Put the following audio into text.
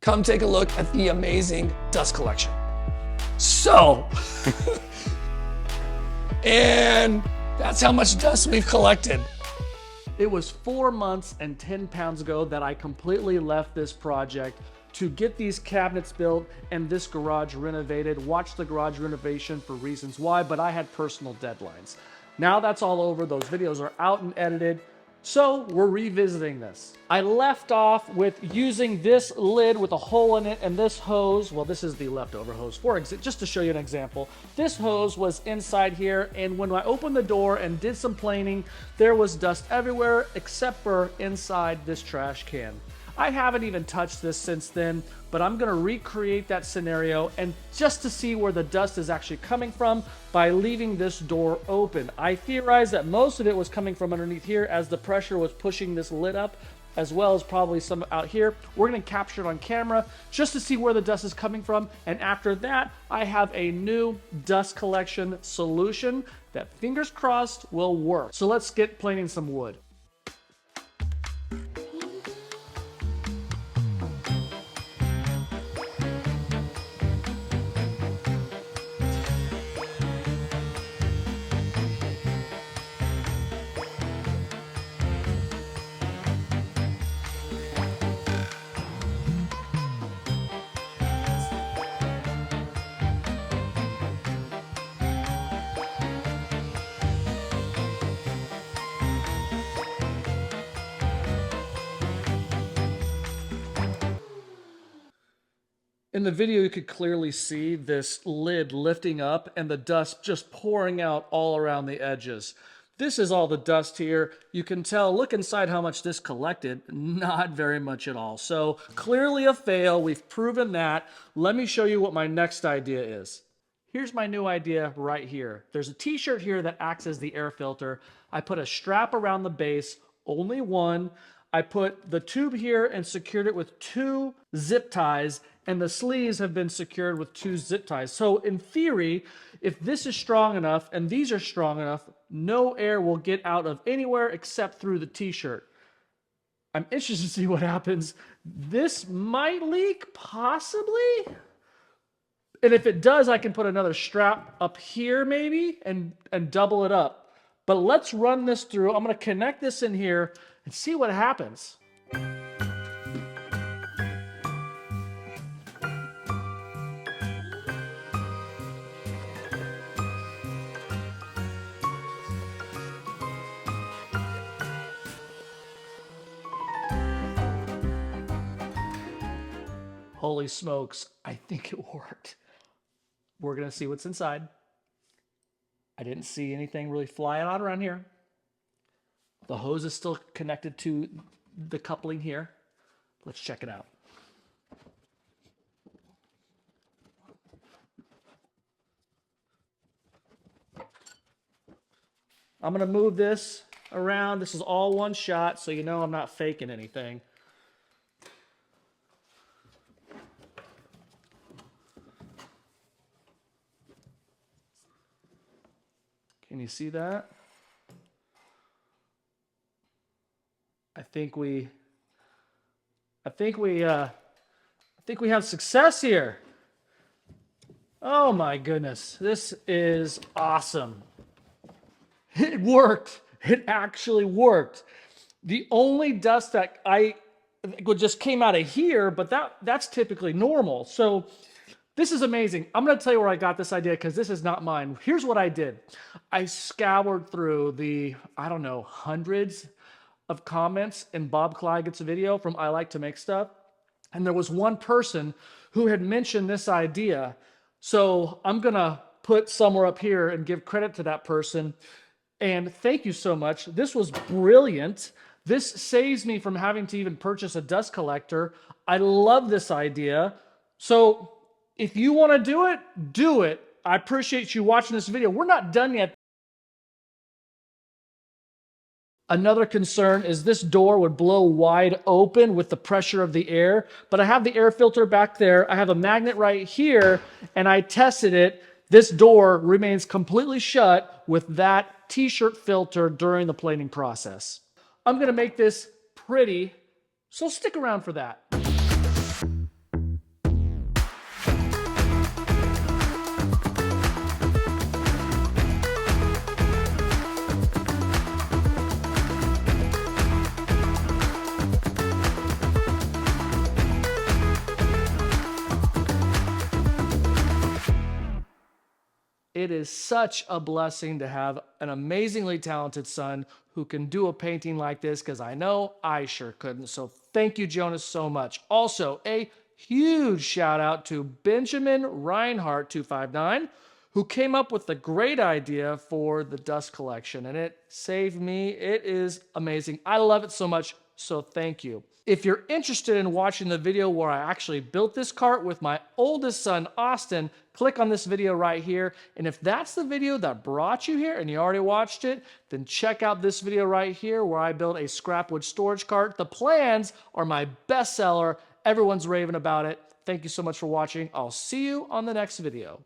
come take a look at the amazing dust collection. So, and that's how much dust we've collected. It was 4 months and 10 pounds ago that I completely left this project to get these cabinets built and this garage renovated. Watch the garage renovation for reasons why, but I had personal deadlines. Now that's all over. Those videos are out and edited. So we're revisiting this. I left off with using this lid with a hole in it and this hose. Well, this is the leftover hose just to show you an example. This hose was inside here, and when I opened the door and did some planing, there was dust everywhere except for inside this trash can. I haven't even touched this since then, but I'm gonna recreate that scenario and just to see where the dust is actually coming from by leaving this door open. I theorize that most of it was coming from underneath here as the pressure was pushing this lid up, as well as probably some out here. We're gonna capture it on camera just to see where the dust is coming from. And after that, I have a new dust collection solution that, fingers crossed, will work. So let's get planing some wood. In the video, you could clearly see this lid lifting up and the dust just pouring out all around the edges. This is all the dust here. You can tell, look inside how much this collected. Not very much at all. So clearly a fail. We've proven that. Let me show you what my next idea is. Here's my new idea right here. There's a t-shirt here that acts as the air filter. I put a strap around the base, only one. I put the tube here and secured it with 2 zip ties, and the sleeves have been secured with 2 zip ties. So in theory, if this is strong enough and these are strong enough, no air will get out of anywhere except through the t-shirt. I'm interested to see what happens. This might leak, possibly. And if it does, I can put another strap up here maybe and double it up. But let's run this through. I'm gonna connect this in here and see what happens. Holy smokes, I think it worked. We're gonna see what's inside. I didn't see anything really flying out around here. The hose is still connected to the coupling here. Let's check it out. I'm gonna move this around. This is all one shot, so you know I'm not faking anything. Can you see that? I think we have success here. Oh my goodness, this is awesome. It worked. It actually worked. The only dust that just came out of here, but that's typically normal. So this is amazing. I'm going to tell you where I got this idea because this is not mine. Here's what I did. I scoured through the, I don't know, hundreds of comments in Bob Clagget's video from I Like to Make Stuff. And there was one person who had mentioned this idea. So I'm going to put somewhere up here and give credit to that person. And thank you so much. This was brilliant. This saves me from having to even purchase a dust collector. I love this idea. So if you want to do it, do it. I appreciate you watching this video. We're not done yet. Another concern is this door would blow wide open with the pressure of the air, but I have the air filter back there. I have a magnet right here, and I tested it. This door remains completely shut with that t-shirt filter during the planing process. I'm going to make this pretty, so stick around for that. It is such a blessing to have an amazingly talented son who can do a painting like this, because I know I sure couldn't. So thank you, Jonas, so much. Also, a huge shout out to Benjamin Reinhardt 259, who came up with the great idea for the dust collection, and it saved me. It is amazing. I love it so much, so thank you. If you're interested in watching the video where I actually built this cart with my oldest son, Austin, click on this video right here. And if that's the video that brought you here and you already watched it, then check out this video right here where I built a scrapwood storage cart. The plans are my bestseller. Everyone's raving about it. Thank you so much for watching. I'll see you on the next video.